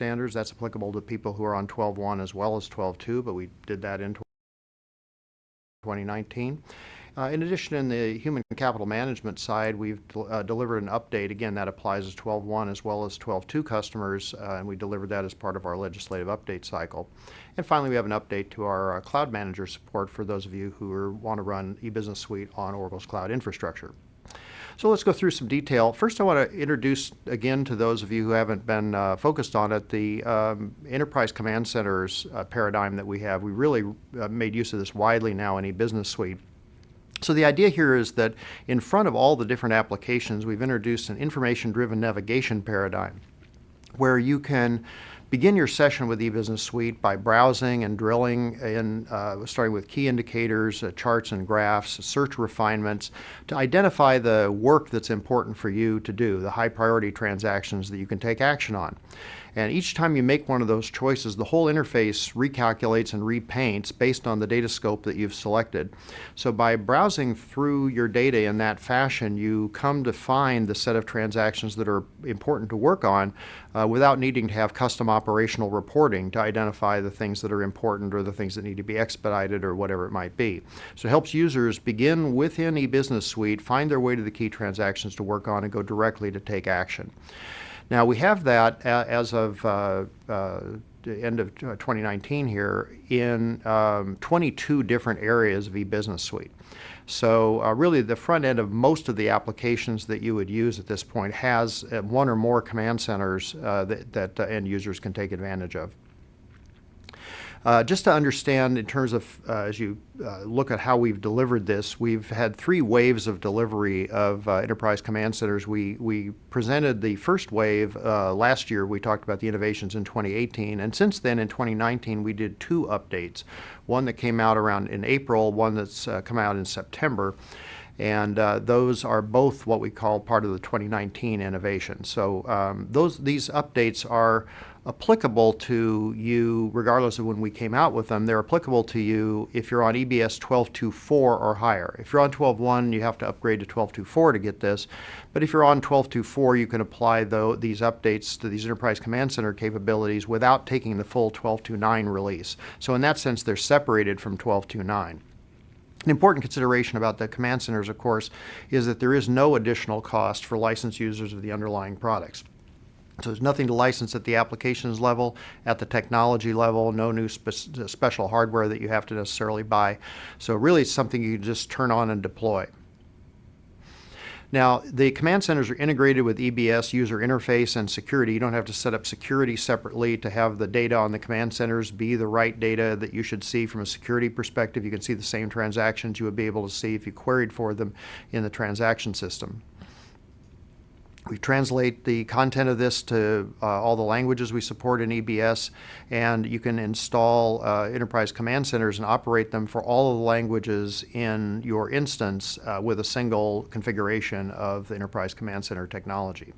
standards. That's applicable to people who are on 12.1 as well as 12.2, but we did that in 2019. In addition, in the human capital management side, we've delivered an update. Again, that applies to 12.1 as well as 12.2 customers, and we delivered that as part of our legislative update cycle. And finally, we have an update to our Cloud Manager support for those of you who want to run eBusiness Suite on Oracle's cloud infrastructure. So let's go through some detail. First, I want to introduce again to those of you who haven't been focused on it, the Enterprise Command Centers paradigm that we have. We really made use of this widely now in eBusiness Suite. So the idea here is that in front of all the different applications, we've introduced an information-driven navigation paradigm where you can begin your session with eBusiness Suite by browsing and drilling in, starting with key indicators, charts and graphs, search refinements, to identify the work that's important for you to do, the high priority transactions that you can take action on. And each time you make one of those choices, the whole interface recalculates and repaints based on the data scope that you've selected. So by browsing through your data in that fashion, you come to find the set of transactions that are important to work on without needing to have custom operational reporting to identify the things that are important or the things that need to be expedited or whatever it might be. So it helps users begin within eBusiness Suite, find their way to the key transactions to work on, and go directly to take action. Now we have that as of the end of 2019 here in 22 different areas of eBusiness Suite. So really the front end of most of the applications that you would use at this point has one or more command centers that end users can take advantage of. Just to understand in terms of, as you look at how we've delivered this, we've had 3 waves of delivery of Enterprise Command Centers. We presented the first wave last year. We talked about the innovations in 2018, and since then in 2019 we did 2 updates. One that came out around in April, one that's come out in September. And those are both what we call part of the 2019 innovation. So these updates are applicable to you regardless of when we came out with them. They're applicable to you if you're on EBS 12.2.4 or higher. If you're on 12.1, you have to upgrade to 12.2.4 to get this. But if you're on 12.2.4, you can apply these updates to these Enterprise Command Center capabilities without taking the full 12.2.9 release. So in that sense, they're separated from 12.2.9. An important consideration about the command centers, of course, is that there is no additional cost for licensed users of the underlying products. So there's nothing to license at the applications level, at the technology level, no new special hardware that you have to necessarily buy. So really it's something you can just turn on and deploy. Now, the command centers are integrated with EBS user interface and security. You don't have to set up security separately to have the data on the command centers be the right data that you should see from a security perspective. You can see the same transactions you would be able to see if you queried for them in the transaction system. We translate the content of this to all the languages we support in EBS, and you can install Enterprise Command Centers and operate them for all of the languages in your instance with a single configuration of the Enterprise Command Center technology.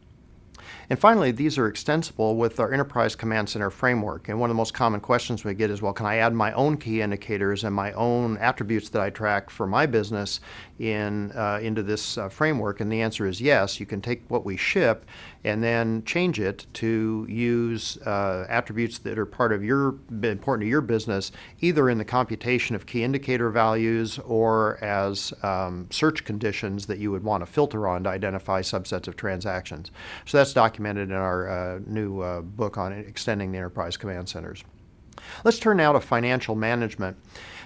And finally, these are extensible with our Enterprise Command Center framework. And one of the most common questions we get is, well, can I add my own key indicators and my own attributes that I track for my business into this framework? And the answer is yes. You can take what we ship and then change it to use attributes that are important to your business, either in the computation of key indicator values or as search conditions that you would want to filter on to identify subsets of transactions. So that's documented in our new book on extending the Enterprise Command Centers. Let's turn now to financial management.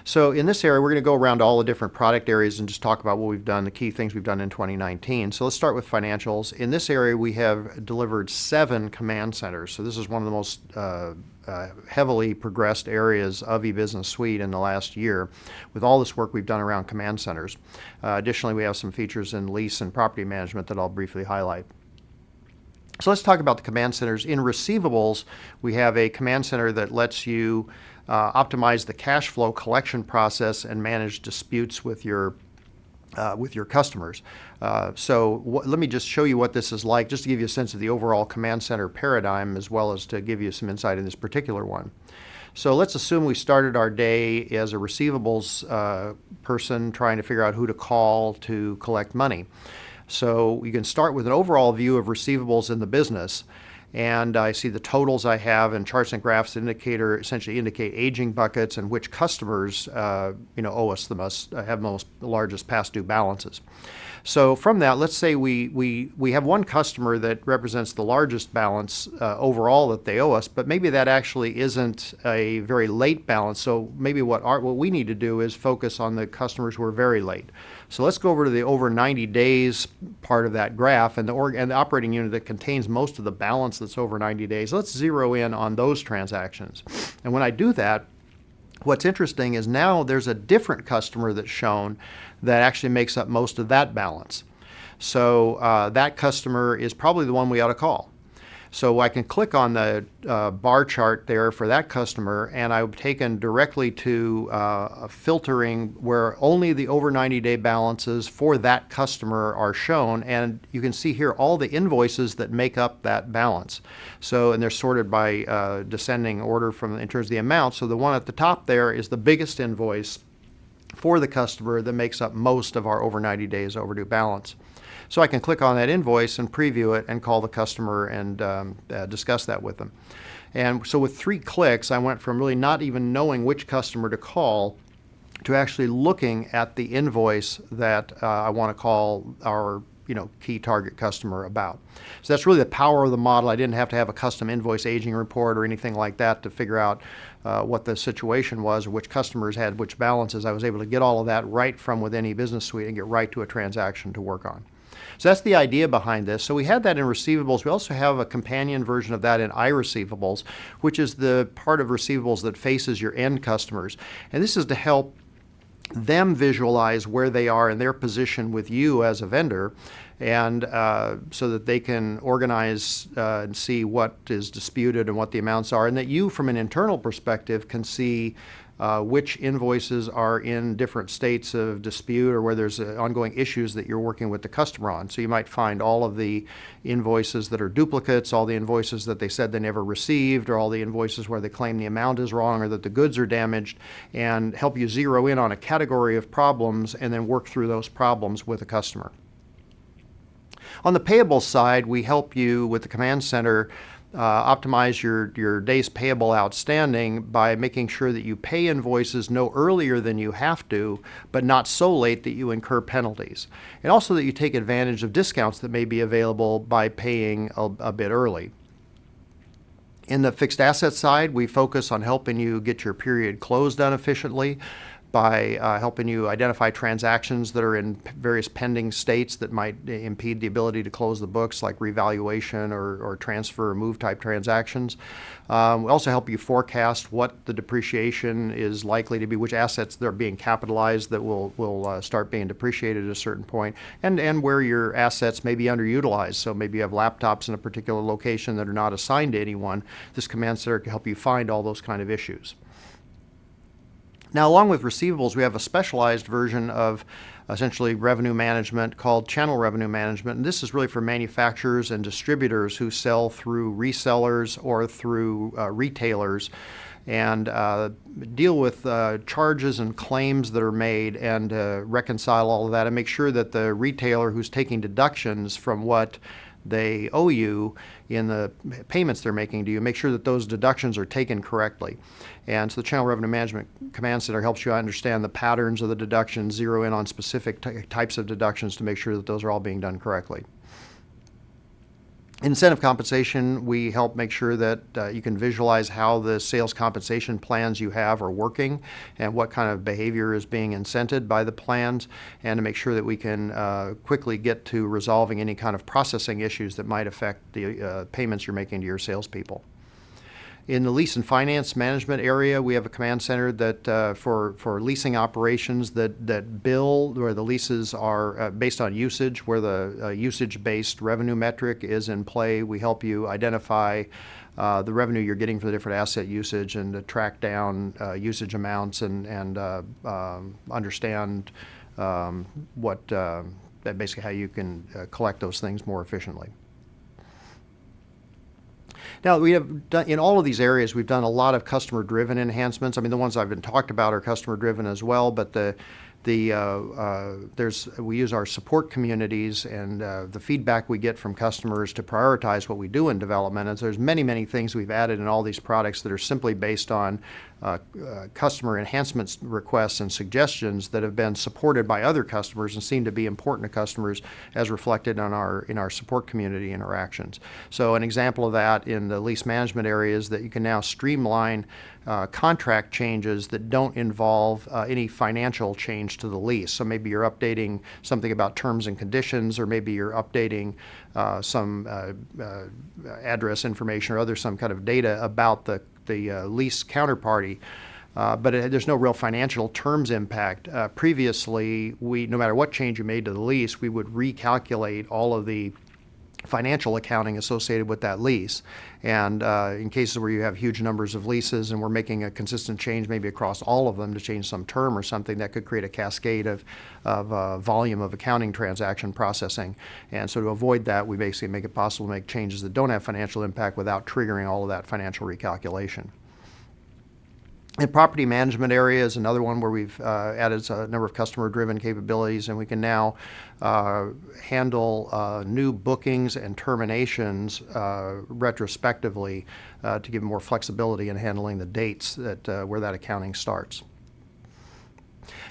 So in this area, we're going to go around all the different product areas and just talk about what we've done, the key things we've done in 2019. So let's start with financials. In this area, we have delivered 7 command centers. So this is one of the most heavily progressed areas of eBusiness Suite in the last year with all this work we've done around command centers. Additionally, we have some features in lease and property management that I'll briefly highlight. So let's talk about the command centers. In receivables, we have a command center that lets you optimize the cash flow collection process and manage disputes with your customers. Let me just show you what this is like, just to give you a sense of the overall command center paradigm, as well as to give you some insight in this particular one. So let's assume we started our day as a receivables person trying to figure out who to call to collect money. So you can start with an overall view of receivables in the business, and I see the totals I have, and charts and graphs essentially indicate aging buckets and which customers owe us the most, have the largest past due balances. So from that, let's say we have one customer that represents the largest balance overall that they owe us, but maybe that actually isn't a very late balance. So maybe what we need to do is focus on the customers who are very late. So let's go over to the over 90 days part of that graph, and the operating unit that contains most of the balance that's over 90 days. Let's zero in on those transactions. And when I do that, what's interesting is now there's a different customer that's shown that actually makes up most of that balance. So that customer is probably the one we ought to call. So I can click on the bar chart there for that customer, and I'm taken directly to filtering where only the over 90-day balances for that customer are shown, and you can see here all the invoices that make up that balance. So, and they're sorted by descending order in terms of the amount. So the one at the top there is the biggest invoice for the customer that makes up most of our over 90 days overdue balance. So I can click on that invoice and preview it and call the customer and discuss that with them. And so with 3 clicks, I went from really not even knowing which customer to call to actually looking at the invoice that I want to call our key target customer about. So that's really the power of the model. I didn't have to have a custom invoice aging report or anything like that to figure out what the situation was or which customers had which balances. I was able to get all of that right from within eBusiness Suite and get right to a transaction to work on. So that's the idea behind this. So we had that in receivables. We also have a companion version of that in iReceivables, which is the part of receivables that faces your end customers. And this is to help them visualize where they are in their position with you as a vendor, and so that they can organize and see what is disputed and what the amounts are, and that you, from an internal perspective, can see which invoices are in different states of dispute or where there's ongoing issues that you're working with the customer on. So you might find all of the invoices that are duplicates, all the invoices that they said they never received, or all the invoices where they claim the amount is wrong or that the goods are damaged, and help you zero in on a category of problems and then work through those problems with a customer. On the payables side, we help you with the Command Center optimize your days payable outstanding by making sure that you pay invoices no earlier than you have to, but not so late that you incur penalties. And also that you take advantage of discounts that may be available by paying a bit early. In the fixed asset side, we focus on helping you get your period close done efficiently by helping you identify transactions that are in various pending states that might impede the ability to close the books, like revaluation or transfer or move type transactions. We also help you forecast what the depreciation is likely to be, which assets that are being capitalized that will start being depreciated at a certain point, and where your assets may be underutilized. So maybe you have laptops in a particular location that are not assigned to anyone. This Command Center can help you find all those kind of issues. Now, along with receivables, we have a specialized version of essentially revenue management called channel revenue management. And this is really for manufacturers and distributors who sell through resellers or through retailers, and deal with charges and claims that are made, and reconcile all of that and make sure that the retailer who's taking deductions from what they owe you in the payments they're making to you, make sure that those deductions are taken correctly. And so the Channel Revenue Management Command Center helps you understand the patterns of the deductions, zero in on specific types of deductions to make sure that those are all being done correctly. Incentive compensation, we help make sure that you can visualize how the sales compensation plans you have are working and what kind of behavior is being incented by the plans, and to make sure that we can quickly get to resolving any kind of processing issues that might affect the payments you're making to your salespeople. In the lease and finance management area, we have a command center that for leasing operations that bill where the leases are based on usage, where the usage-based revenue metric is in play. We help you identify the revenue you're getting for the different asset usage, and to track down usage amounts and understand basically how you can collect those things more efficiently. Now, we have done, in all of these areas, we've done a lot of customer-driven enhancements. I mean, the ones I've been talked about are customer-driven as well, but the we use our support communities and the feedback we get from customers to prioritize what we do in development. And so there's many things we've added in all these products that are simply based on customer enhancement requests and suggestions that have been supported by other customers and seem to be important to customers as reflected in our support community interactions. So an example of that in the lease management area is that you can now streamline contract changes that don't involve any financial change to the lease. So maybe you're updating something about terms and conditions, or maybe you're updating some address information or some kind of data about the lease counterparty, but there's no real financial terms impact. Previously, no matter what change you made to the lease, we would recalculate all of the financial accounting associated with that lease. And in cases where you have huge numbers of leases and we're making a consistent change maybe across all of them to change some term or something, that could create a cascade of volume of accounting transaction processing. And so to avoid that, we basically make it possible to make changes that don't have financial impact without triggering all of that financial recalculation. The property management area is another one where we've added a number of customer-driven capabilities, and we can now handle new bookings and terminations retrospectively to give more flexibility in handling the dates where that accounting starts.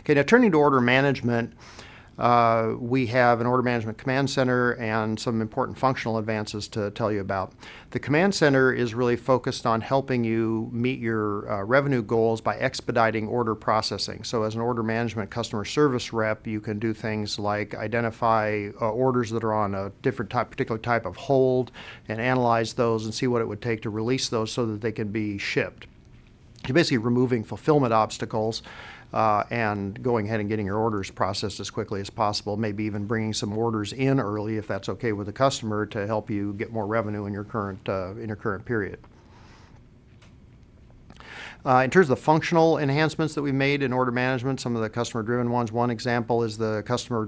Okay, now turning to order management, we have an order management command center and some important functional advances to tell you about. The command center is really focused on helping you meet your revenue goals by expediting order processing. So as an order management customer service rep, you can do things like identify orders that are on a particular type of hold and analyze those and see what it would take to release those so that they can be shipped. You're basically removing fulfillment obstacles and going ahead and getting your orders processed as quickly as possible, maybe even bringing some orders in early if that's okay with the customer to help you get more revenue in your current period. In terms of the functional enhancements that we made in order management, some of the customer-driven ones, one example is the customer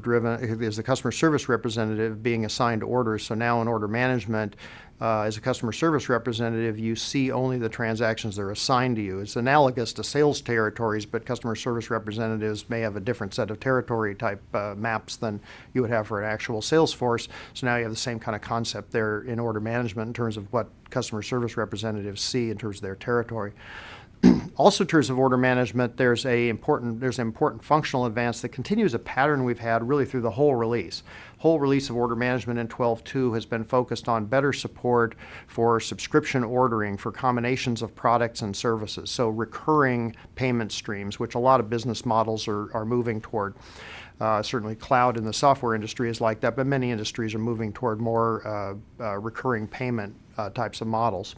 service representative being assigned orders. So now in order management, as a customer service representative, you see only the transactions that are assigned to you. It's analogous to sales territories, but customer service representatives may have a different set of territory type maps than you would have for an actual sales force. So now you have the same kind of concept there in order management in terms of what customer service representatives see in terms of their territory. Also, in terms of order management, there's an important functional advance that continues a pattern we've had really through the whole release. Whole release of order management in 12.2 has been focused on better support for subscription ordering for combinations of products and services, so recurring payment streams, which a lot of business models are moving toward. Certainly cloud in the software industry is like that, but many industries are moving toward more recurring payment types of models.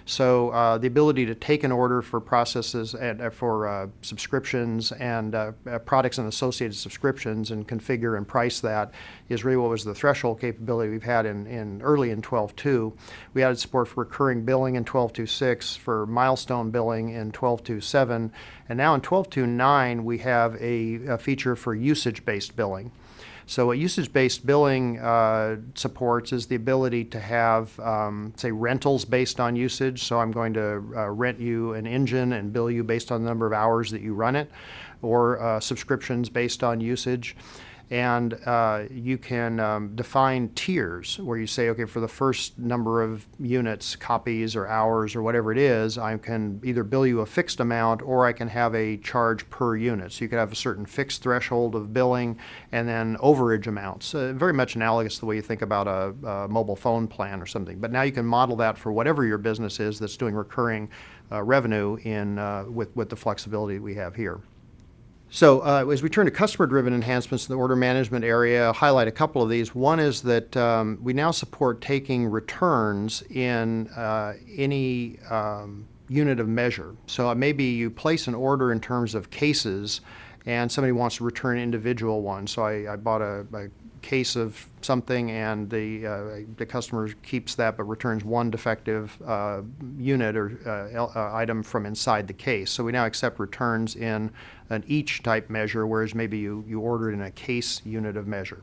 So the ability to take an order for processes and for subscriptions and products and associated subscriptions and configure and price that is really what was the threshold capability we've had early in 12.2. We added support for recurring billing in 12.2.6, for milestone billing in 12.2.7, and now in 12.2.9 we have a feature for usage-based billing. So what usage-based billing supports is the ability to have, say, rentals based on usage. So I'm going to rent you an engine and bill you based on the number of hours that you run it, or subscriptions based on usage. And you can define tiers where you say, okay, for the first number of units, copies, or hours, or whatever it is, I can either bill you a fixed amount or I can have a charge per unit. So you could have a certain fixed threshold of billing and then overage amounts. Very much analogous to the way you think about a mobile phone plan or something. But now you can model that for whatever your business is that's doing recurring revenue with the flexibility we have here. So as we turn to customer-driven enhancements in the order management area, I'll highlight a couple of these. One is that we now support taking returns in any unit of measure. So maybe you place an order in terms of cases and somebody wants to return individual ones. So I bought a case of something and the customer keeps that but returns one defective unit or item from inside the case. So we now accept returns in an each type measure, whereas maybe you ordered in a case unit of measure.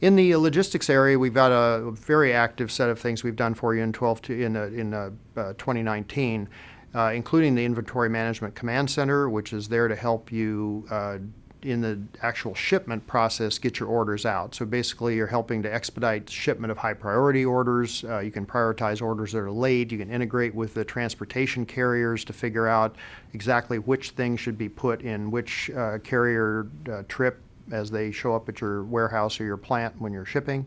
In the logistics area, we've got a very active set of things we've done for you in 2019. including the Inventory Management Command Center, which is there to help you in the actual shipment process get your orders out. So basically you're helping to expedite shipment of high priority orders. You can prioritize orders that are late. You can integrate with the transportation carriers to figure out exactly which things should be put in which carrier trip as they show up at your warehouse or your plant when you're shipping.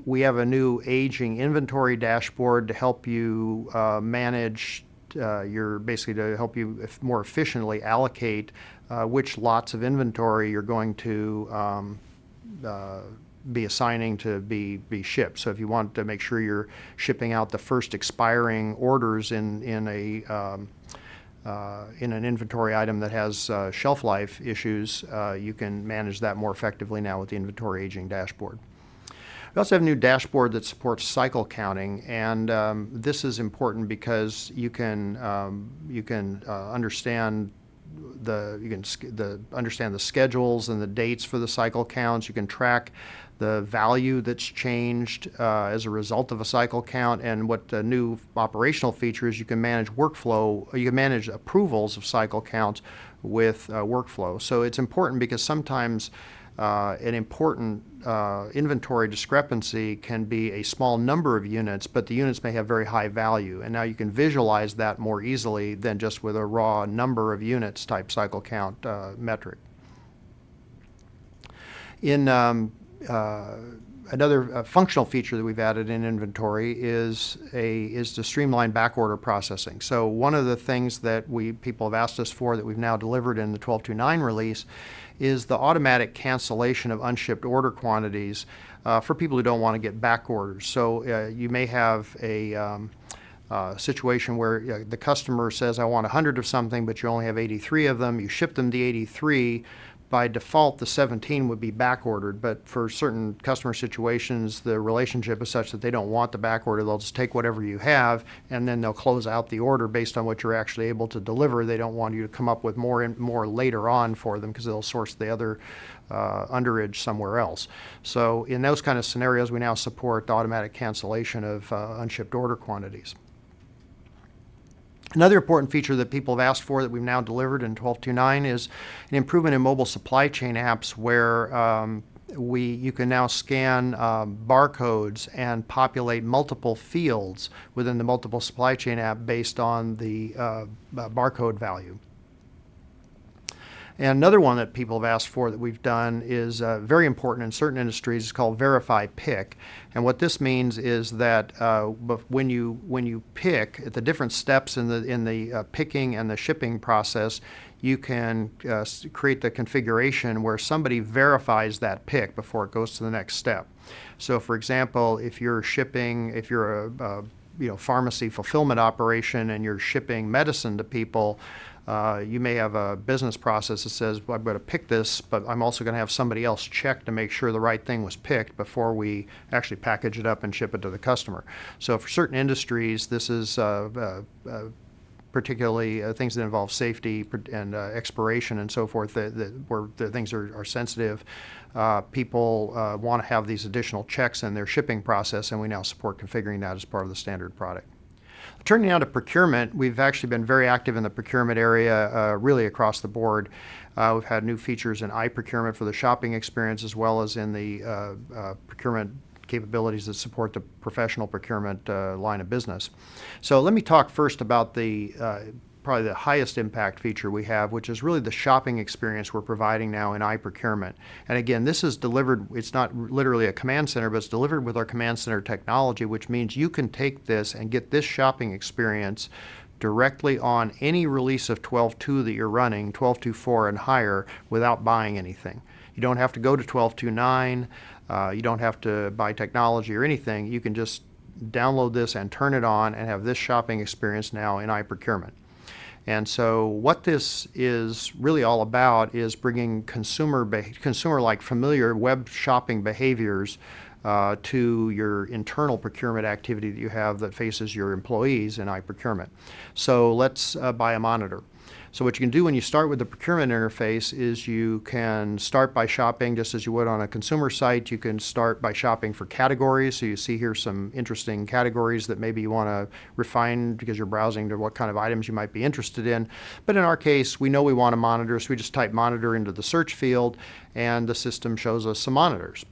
We have a new aging inventory dashboard to help you manage basically to help you more efficiently allocate which lots of inventory you're going to be assigning to be shipped. So if you want to make sure you're shipping out the first expiring orders in an inventory item that has shelf life issues, you can manage that more effectively now with the inventory aging dashboard. We also have a new dashboard that supports cycle counting, and this is important because you can understand understand the schedules and the dates for the cycle counts. You can track the value that's changed as a result of a cycle count, and what the new operational feature is, you can manage workflow. You can manage approvals of cycle counts with workflow. So it's important because sometimes an important inventory discrepancy can be a small number of units, but the units may have very high value. And now you can visualize that more easily than just with a raw number of units type cycle count metric. In another functional feature that we've added in inventory is to streamline backorder processing. So one of the things that people have asked us for that we've now delivered in the 12.2.9 release is the automatic cancellation of unshipped order quantities for people who don't want to get back orders. So you may have a situation where the customer says, I want 100 of something, but you only have 83 of them. You ship them the 83. By default, the 17 would be back ordered, but for certain customer situations, the relationship is such that they don't want the back order. They'll just take whatever you have, and then they'll close out the order based on what you're actually able to deliver. They don't want you to come up with more later on for them because they'll source the other underage somewhere else. So in those kind of scenarios, we now support the automatic cancellation of unshipped order quantities. Another important feature that people have asked for that we've now delivered in 12.2.9 is an improvement in mobile supply chain apps where you can now scan barcodes and populate multiple fields within the multiple supply chain app based on the barcode value. And another one that people have asked for that we've done is very important in certain industries. It's called Verify Pick. And what this means is that when you pick at the different steps in the picking and the shipping process, you can create the configuration where somebody verifies that pick before it goes to the next step. So, for example, if you're a pharmacy fulfillment operation and you're shipping medicine to people, you may have a business process that says, well, I'm going to pick this, but I'm also going to have somebody else check to make sure the right thing was picked before we actually package it up and ship it to the customer. So for certain industries, this is particularly things that involve safety and expiration and so forth, where the things are sensitive. People want to have these additional checks in their shipping process, and we now support configuring that as part of the standard product. Turning now to procurement, we've actually been very active in the procurement area really across the board. We've had new features in iProcurement for the shopping experience, as well as in the procurement capabilities that support the professional procurement line of business. So let me talk first about probably the highest impact feature we have, which is really the shopping experience we're providing now in iProcurement. And again, this is delivered, it's not literally a command center, but it's delivered with our command center technology, which means you can take this and get this shopping experience directly on any release of 12.2 that you're running, 12.2.4 and higher, without buying anything. You don't have to go to 12.2.9, you don't have to buy technology or anything. You can just download this and turn it on and have this shopping experience now in iProcurement. And so what this is really all about is bringing consumer-like familiar web shopping behaviors to your internal procurement activity that you have that faces your employees in iProcurement. So let's buy a monitor. So what you can do when you start with the procurement interface is you can start by shopping just as you would on a consumer site. You can start by shopping for categories. So you see here some interesting categories that maybe you want to refine because you're browsing to what kind of items you might be interested in. But in our case, we know we want a monitor, so we just type monitor into the search field, and the system shows us some monitors.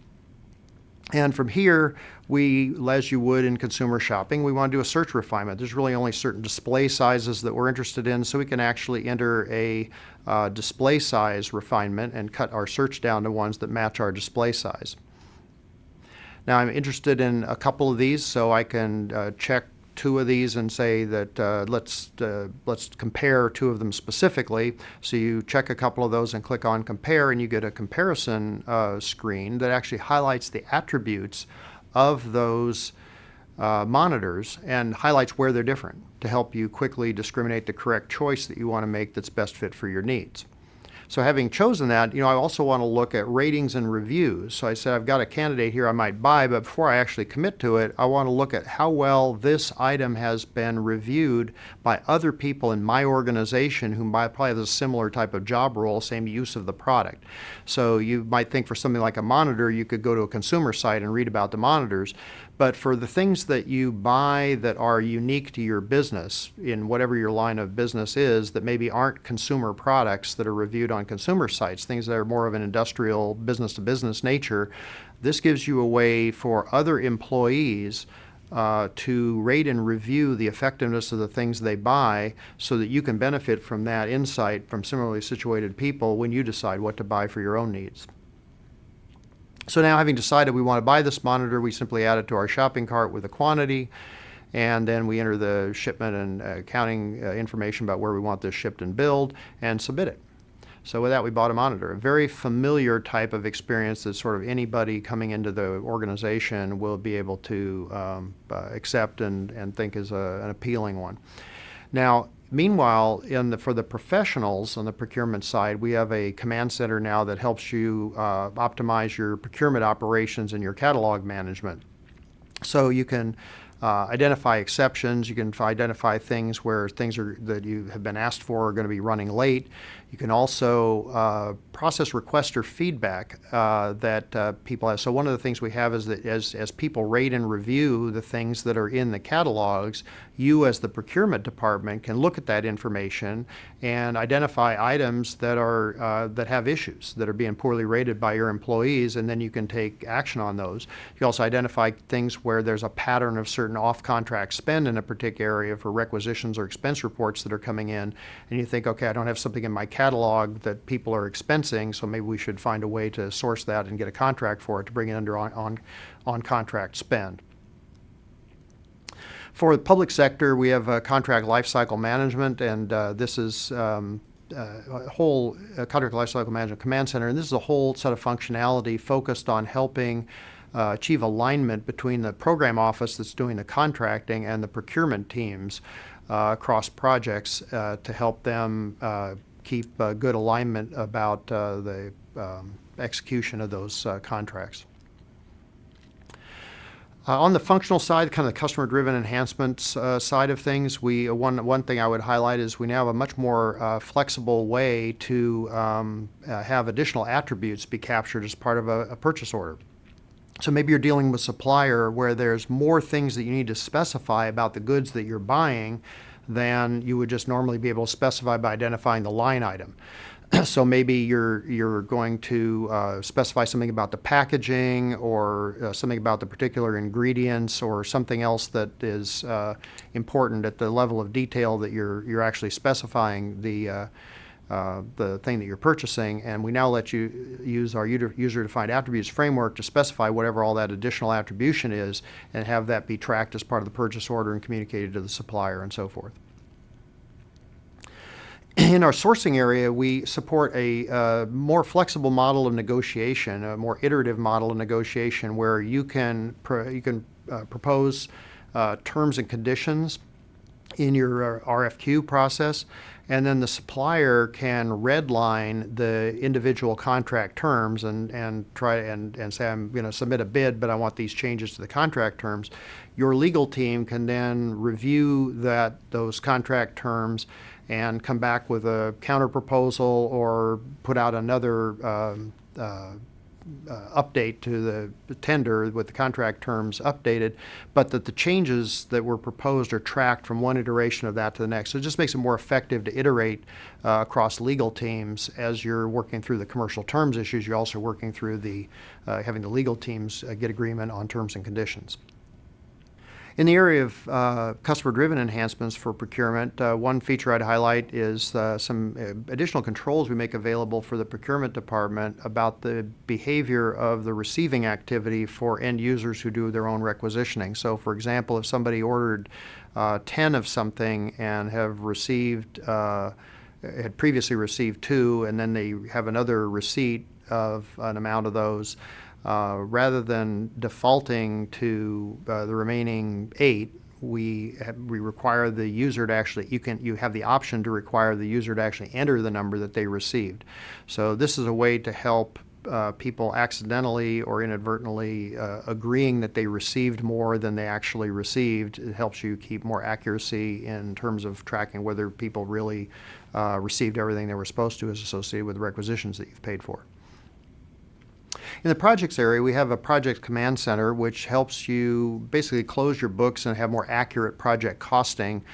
And from here, we, as you would in consumer shopping, we want to do a search refinement. There's really only certain display sizes that we're interested in, so we can actually enter a display size refinement and cut our search down to ones that match our display size. Now I'm interested in a couple of these, so I can check two of these and say that let's compare two of them specifically. So you check a couple of those and click on compare, and you get a comparison screen that actually highlights the attributes of those monitors and highlights where they're different to help you quickly discriminate the correct choice that you want to make that's best fit for your needs. So having chosen that, I also want to look at ratings and reviews. So I said I've got a candidate here I might buy, but before I actually commit to it, I want to look at how well this item has been reviewed by other people in my organization who might probably have a similar type of job role, same use of the product. So you might think for something like a monitor, you could go to a consumer site and read about the monitors. But for the things that you buy that are unique to your business, in whatever your line of business is, that maybe aren't consumer products that are reviewed on consumer sites, things that are more of an industrial business-to-business nature, this gives you a way for other employees to rate and review the effectiveness of the things they buy so that you can benefit from that insight from similarly situated people when you decide what to buy for your own needs. So now, having decided we want to buy this monitor, we simply add it to our shopping cart with a quantity, and then we enter the shipment and accounting information about where we want this shipped and billed, and submit it. So with that, we bought a monitor. A very familiar type of experience that sort of anybody coming into the organization will be able to accept and think is an appealing one. Now, meanwhile, for the professionals on the procurement side, we have a command center now that helps you optimize your procurement operations and your catalog management. So you can identify exceptions. You can identify things where things that you have been asked for are going to be running late. You can also process request or feedback that people have. So one of the things we have is that as people rate and review the things that are in the catalogs, you as the procurement department can look at that information and identify items that are that have issues, that are being poorly rated by your employees, and then you can take action on those. You also identify things where there's a pattern of certain off-contract spend in a particular area for requisitions or expense reports that are coming in, and you think, okay, I don't have something in my catalog that people are expensing, so maybe we should find a way to source that and get a contract for it to bring it under on-contract spend. For the public sector, we have contract lifecycle management, and this is a whole contract lifecycle management command center, and this is a whole set of functionality focused on helping achieve alignment between the program office that's doing the contracting and the procurement teams across projects to help them keep good alignment about the execution of those contracts. On the functional side, kind of the customer-driven enhancements side of things, one thing I would highlight is we now have a much more flexible way to have additional attributes be captured as part of a purchase order. So maybe you're dealing with a supplier where there's more things that you need to specify about the goods that you're buying than you would just normally be able to specify by identifying the line item. So maybe you're going to specify something about the packaging or something about the particular ingredients or something else that is important at the level of detail that you're actually specifying the thing that you're purchasing, and we now let you use our user-defined attributes framework to specify whatever all that additional attribution is and have that be tracked as part of the purchase order and communicated to the supplier and so forth. In our sourcing area, we support a more flexible model of negotiation, a more iterative model of negotiation where you can propose terms and conditions in your RFQ process, and then the supplier can redline the individual contract terms and try and say, I'm going to submit a bid, but I want these changes to the contract terms. Your legal team can then review those contract terms and come back with a counter proposal or put out another update to the tender with the contract terms updated, but that the changes that were proposed are tracked from one iteration of that to the next. So it just makes it more effective to iterate across legal teams as you're working through the commercial terms issues. You're also working through having the legal teams get agreement on terms and conditions. In the area of customer-driven enhancements for procurement, one feature I'd highlight is some additional controls we make available for the procurement department about the behavior of the receiving activity for end users who do their own requisitioning. So, for example, if somebody ordered 10 of something and had previously received 2, and then they have another receipt of an amount of those, rather than defaulting to the remaining 8, we require the user to actually, you have the option to require the user to actually enter the number that they received. So this is a way to help people accidentally or inadvertently agreeing that they received more than they actually received. It helps you keep more accuracy in terms of tracking whether people really received everything they were supposed to as associated with the requisitions that you've paid for. In the projects area, we have a project command center which helps you basically close your books and have more accurate project costing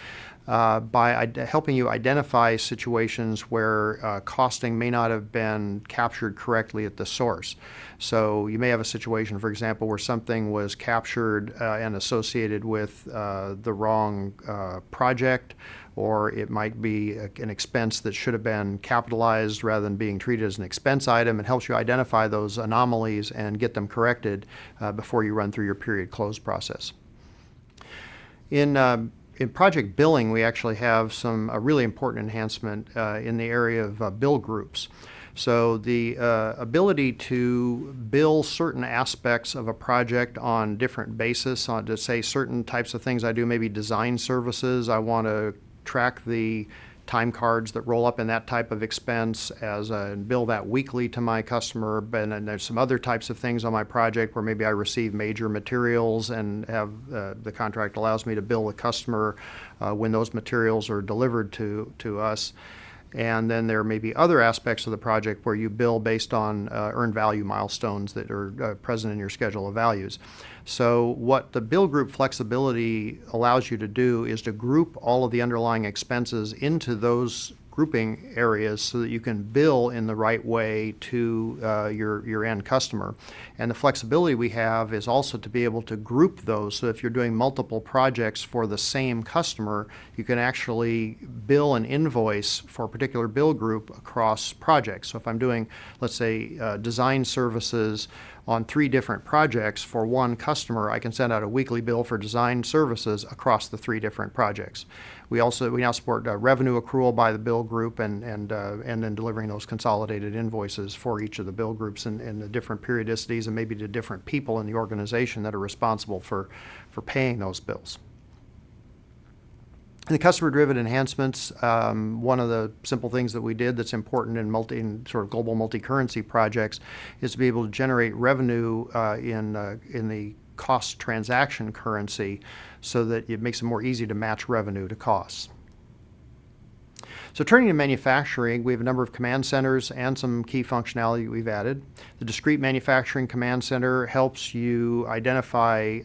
by helping you identify situations where costing may not have been captured correctly at the source. So you may have a situation, for example, where something was captured and associated with the wrong project, or it might be an expense that should have been capitalized rather than being treated as an expense item. It helps you identify those anomalies and get them corrected before you run through your period close process. In project billing, we actually have some really important enhancement in the area of bill groups. So the ability to bill certain aspects of a project on different basis, on to say certain types of things I do, maybe design services, I want to track the time cards that roll up in that type of expense and bill that weekly to my customer. And then there's some other types of things on my project where maybe I receive major materials and have the contract allows me to bill the customer when those materials are delivered to us. And then there may be other aspects of the project where you bill based on earned value milestones that are present in your schedule of values. So what the bill group flexibility allows you to do is to group all of the underlying expenses into those grouping areas so that you can bill in the right way to your end customer. And the flexibility we have is also to be able to group those, so if you're doing multiple projects for the same customer, you can actually bill an invoice for a particular bill group across projects. So if I'm doing, let's say, design services on 3 different projects for one customer, I can send out a weekly bill for design services across the 3 different projects. We now support revenue accrual by the bill group and then delivering those consolidated invoices for each of the bill groups and the different periodicities and maybe to different people in the organization that are responsible for paying those bills. In the customer-driven enhancements, one of the simple things that we did that's important in sort of global multi-currency projects is to be able to generate revenue in the cost transaction currency so that it makes it more easy to match revenue to costs. So turning to manufacturing, we have a number of command centers and some key functionality we've added. The Discrete Manufacturing Command Center helps you identify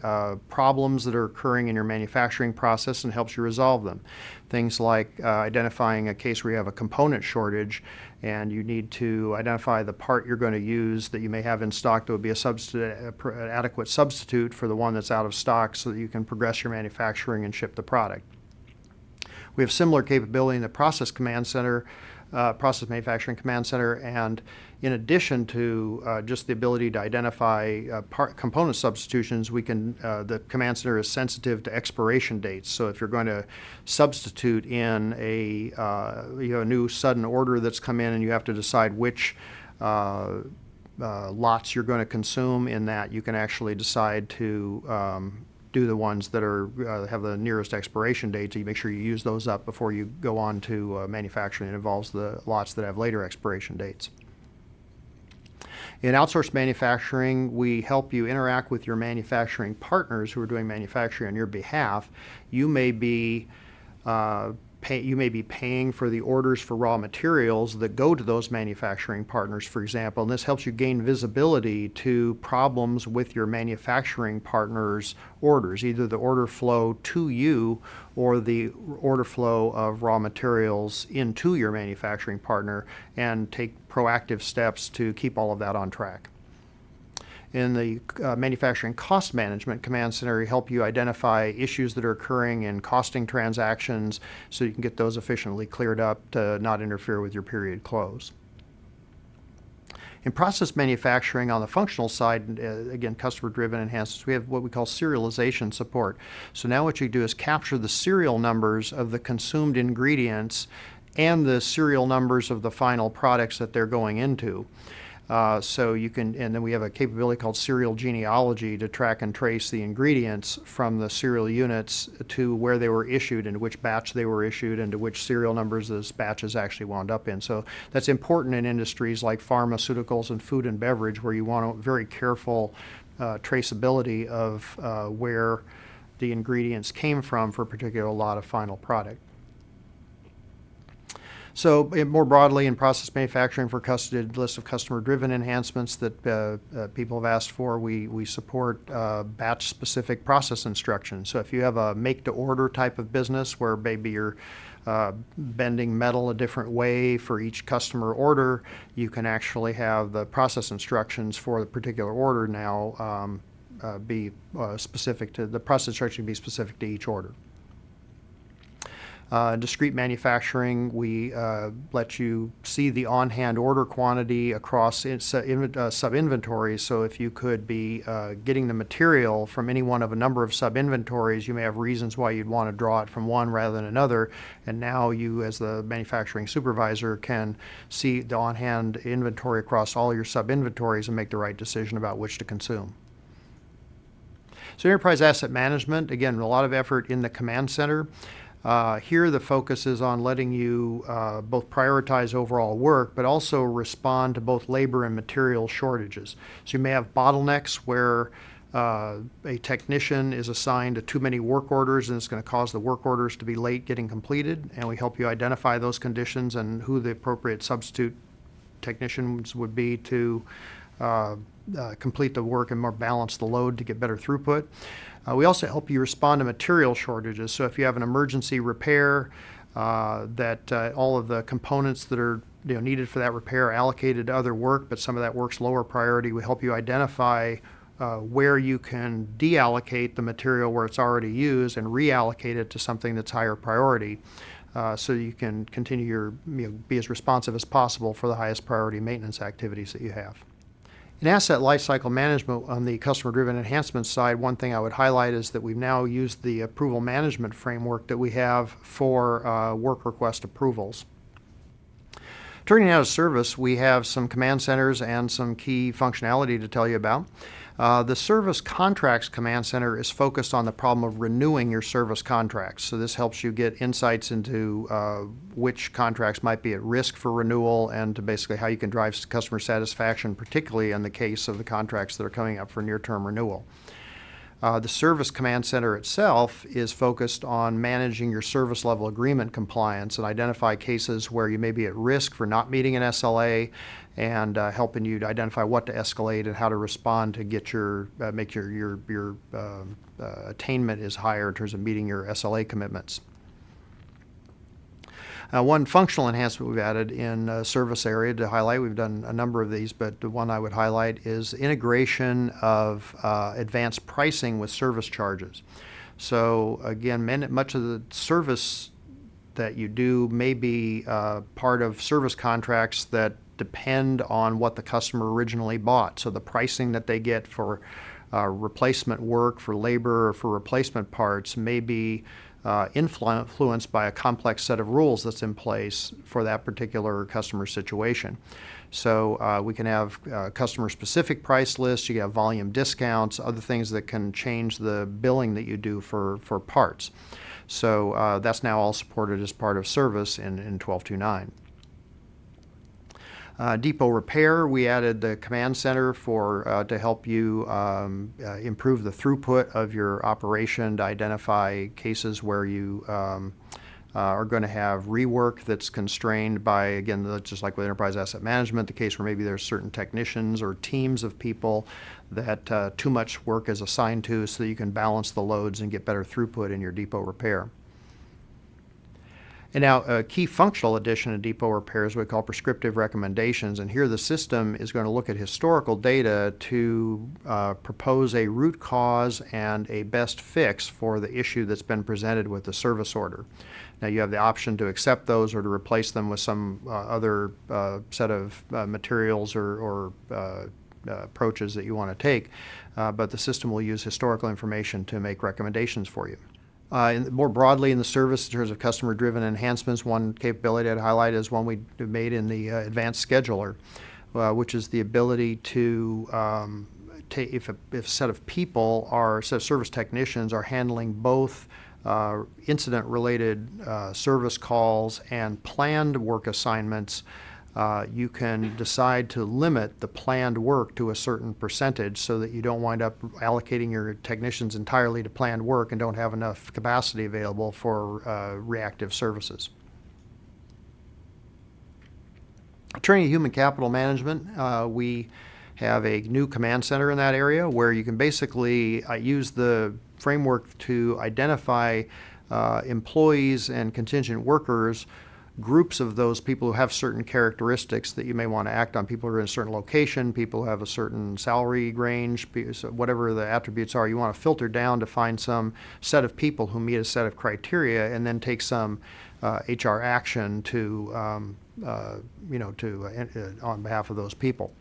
problems that are occurring in your manufacturing process and helps you resolve them. Things like identifying a case where you have a component shortage and you need to identify the part you're going to use that you may have in stock that would be an adequate substitute for the one that's out of stock so that you can progress your manufacturing and ship the product. We have similar capability in the Process Command Center, Process Manufacturing Command Center, and in addition to just the ability to identify component substitutions, the Command Center is sensitive to expiration dates. So if you're going to substitute in a new sudden order that's come in and you have to decide which lots you're going to consume in that, you can actually decide to do the ones that are have the nearest expiration date, so you make sure you use those up before you go on to manufacturing. It involves the lots that have later expiration dates. In outsourced manufacturing, we help you interact with your manufacturing partners who are doing manufacturing on your behalf. You may be paying for the orders for raw materials that go to those manufacturing partners, for example, and this helps you gain visibility to problems with your manufacturing partners' orders, either the order flow to you or the order flow of raw materials into your manufacturing partner, and take proactive steps to keep all of that on track. In the manufacturing cost management command center, we help you identify issues that are occurring in costing transactions so you can get those efficiently cleared up to not interfere with your period close. In process manufacturing, on the functional side, again, customer-driven enhancements, we have what we call serialization support. So now what you do is capture the serial numbers of the consumed ingredients and the serial numbers of the final products that they're going into. So you can, and then we have a capability called serial genealogy to track and trace the ingredients from the serial units to where they were issued and which batch they were issued and to which serial numbers those batches actually wound up in. So that's important in industries like pharmaceuticals and food and beverage, where you want a very careful traceability of where the ingredients came from for a particular lot of final product. So more broadly, in process manufacturing, for custom list of customer-driven enhancements that people have asked for, we support batch-specific process instructions. So if you have a make-to-order type of business where maybe you're bending metal a different way for each customer order, you can actually have the process instructions for the particular order now be specific to the process instruction, be specific to each order. Discrete manufacturing, we let you see the on-hand order quantity across sub-inventories. So if you could be getting the material from any one of a number of sub-inventories, you may have reasons why you'd want to draw it from one rather than another. And now you, as the manufacturing supervisor, can see the on-hand inventory across all your sub-inventories and make the right decision about which to consume. So enterprise asset management, again, a lot of effort in the command center. Here the focus is on letting you both prioritize overall work, but also respond to both labor and material shortages. So you may have bottlenecks where a technician is assigned to too many work orders and it's going to cause the work orders to be late getting completed, and we help you identify those conditions and who the appropriate substitute technicians would be to complete the work and more balance the load to get better throughput. We also help you respond to material shortages. So if you have an emergency repair, that all of the components that are needed for that repair are allocated to other work, but some of that work's lower priority, we help you identify where you can deallocate the material where it's already used and reallocate it to something that's higher priority. So you can continue your, be as responsive as possible for the highest priority maintenance activities that you have. In asset lifecycle management, on the customer-driven enhancement side, one thing I would highlight is that we've now used the approval management framework that we have for work request approvals. Turning now to service, we have some command centers and some key functionality to tell you about. The Service Contracts Command Center is focused on the problem of renewing your service contracts. So this helps you get insights into which contracts might be at risk for renewal and to basically how you can drive customer satisfaction, particularly in the case of the contracts that are coming up for near-term renewal. The Service Command Center itself is focused on managing your service level agreement compliance and identify cases where you may be at risk for not meeting an SLA, and helping you to identify what to escalate and how to respond to get your make your attainment is higher in terms of meeting your SLA commitments. One functional enhancement we've added in service area to highlight, we've done a number of these, but the one I would highlight is integration of advanced pricing with service charges. So again, much of the service that you do may be part of service contracts that depend on what the customer originally bought. So the pricing that they get for replacement work, for labor, or for replacement parts may be influenced by a complex set of rules that's in place for that particular customer situation. So we can have customer-specific price lists, you can have volume discounts, other things that can change the billing that you do for parts. So that's now all supported as part of service in 1229. Depot repair, we added the command center to help you improve the throughput of your operation, to identify cases where you are going to have rework that's constrained by, again, just like with enterprise asset management, the case where maybe there's certain technicians or teams of people that too much work is assigned to, so that you can balance the loads and get better throughput in your depot repair. And now a key functional addition to depot repair is what we call prescriptive recommendations. And here the system is going to look at historical data to propose a root cause and a best fix for the issue that's been presented with the service order. Now you have the option to accept those or to replace them with some other set of materials or approaches that you want to take, but the system will use historical information to make recommendations for you. More broadly in the service, in terms of customer-driven enhancements, one capability I'd highlight is one we made in the advanced scheduler, which is the ability to if a set of people or a set of service technicians are handling both incident-related service calls and planned work assignments, you can decide to limit the planned work to a certain percentage so that you don't wind up allocating your technicians entirely to planned work and don't have enough capacity available for reactive services. Turning to human capital management, we have a new command center in that area where you can basically use the framework to identify employees and contingent workers, groups of those people who have certain characteristics that you may want to act on. People who are in a certain location, people who have a certain salary range, whatever the attributes are, you want to filter down to find some set of people who meet a set of criteria, and then take some HR action to, on behalf of those people.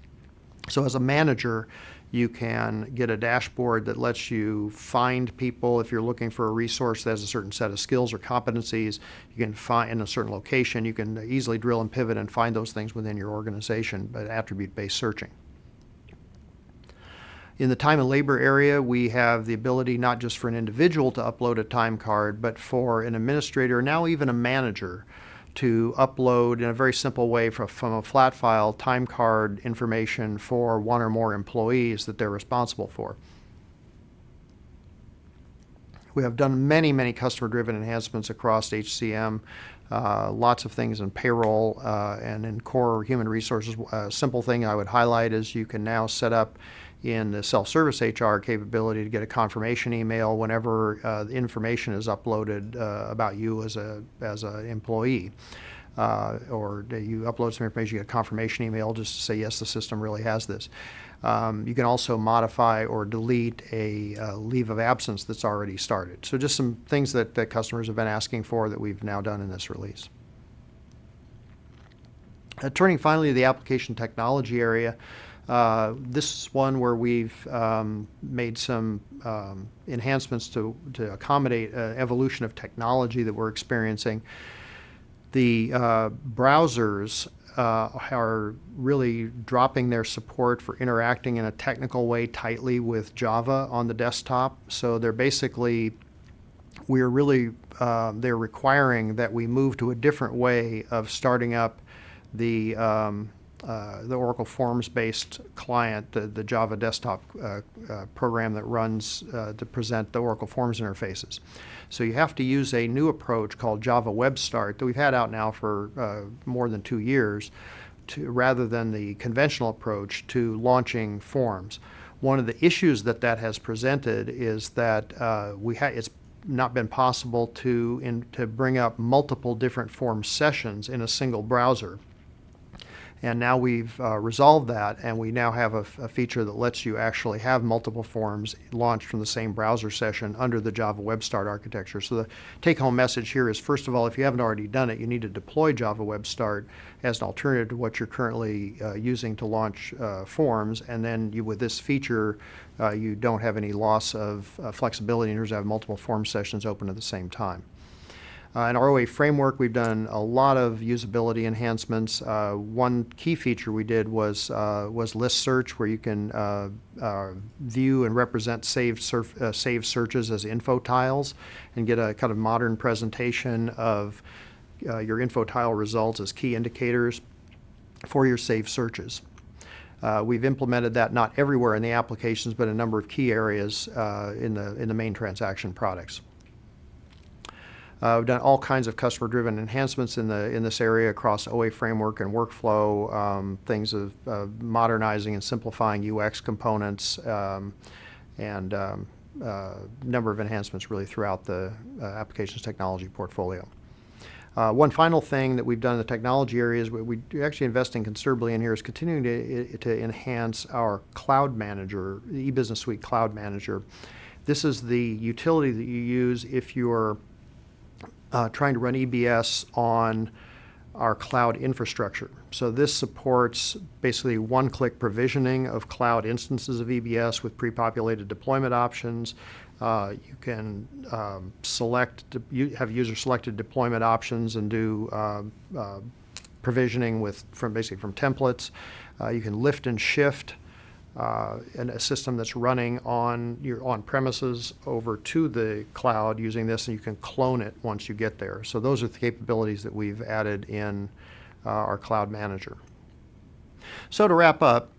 So as a manager, you can get a dashboard that lets you find people. If you're looking for a resource that has a certain set of skills or competencies, you can find in a certain location. You can easily drill and pivot and find those things within your organization, but attribute-based searching. In the time and labor area, we have the ability not just for an individual to upload a time card, but for an administrator, now even a manager, to upload in a very simple way from a flat file time card information for one or more employees that they're responsible for. We have done many, many customer-driven enhancements across HCM, lots of things in payroll and in core human resources. A simple thing I would highlight is you can now set up in the self-service HR capability to get a confirmation email whenever the information is uploaded about you as an employee. Or you upload some information, you get a confirmation email just to say, yes, the system really has this. You can also modify or delete a leave of absence that's already started. So just some things that customers have been asking for that we've now done in this release. Turning finally to the application technology area, this is one where we've made some enhancements to accommodate evolution of technology that we're experiencing. The browsers are really dropping their support for interacting in a technical way tightly with Java on the desktop. So they're basically, they're requiring that we move to a different way of starting up the Oracle Forms-based client, the Java desktop program that runs to present the Oracle Forms interfaces. So you have to use a new approach called Java Web Start that we've had out now for more than 2 years, rather than the conventional approach to launching forms. One of the issues that has presented is that it's not been possible to bring up multiple different form sessions in a single browser. And now we've resolved that, and we now have a feature that lets you actually have multiple forms launched from the same browser session under the Java Web Start architecture. So the take-home message here is, first of all, if you haven't already done it, you need to deploy Java Web Start as an alternative to what you're currently using to launch forms. And then with this feature, you don't have any loss of flexibility in terms of having multiple form sessions open at the same time. In our OA framework, we've done a lot of usability enhancements. One key feature we did was list search, where you can view and represent saved searches as info tiles and get a kind of modern presentation of your info tile results as key indicators for your saved searches. We've implemented that not everywhere in the applications, but a number of key areas in the main transaction products. We've done all kinds of customer-driven enhancements in this area across OA framework and workflow, things of modernizing and simplifying UX components, and number of enhancements really throughout the applications technology portfolio. One final thing that we've done in the technology area is we're actually investing considerably in here is continuing to enhance our Cloud Manager, the E-Business Suite Cloud Manager. This is the utility that you use if you're trying to run EBS on our cloud infrastructure. So this supports basically one-click provisioning of cloud instances of EBS with pre-populated deployment options. You can have user-selected deployment options and do provisioning from templates. You can lift and shift a system that's running on your on-premises over to the cloud using this, and you can clone it once you get there. So those are the capabilities that we've added in our Cloud Manager. So to wrap up,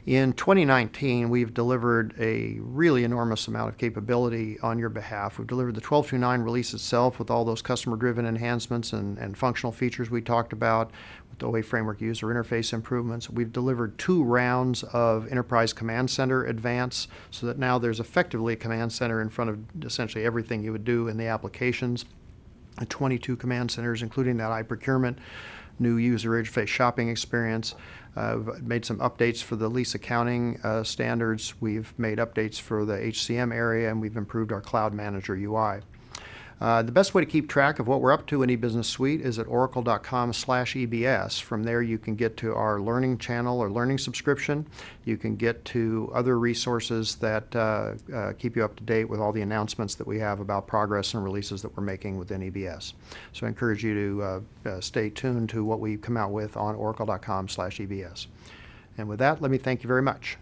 in 2019, we've delivered a really enormous amount of capability on your behalf. We've delivered the 12.2.9 release itself with all those customer-driven enhancements and functional features we talked about, with the OA Framework user interface improvements. We've delivered 2 rounds of Enterprise Command Center Advance, so that now there's effectively a command center in front of essentially everything you would do in the applications. 22 command centers, including that iProcurement, new user interface shopping experience. We've made some updates for the lease accounting standards. We've made updates for the HCM area, and we've improved our Cloud Manager UI. The best way to keep track of what we're up to in eBusiness Suite is at oracle.com/EBS. From there, you can get to our learning channel or learning subscription. You can get to other resources that keep you up to date with all the announcements that we have about progress and releases that we're making within EBS. So I encourage you to stay tuned to what we come out with on oracle.com/EBS. And with that, let me thank you very much.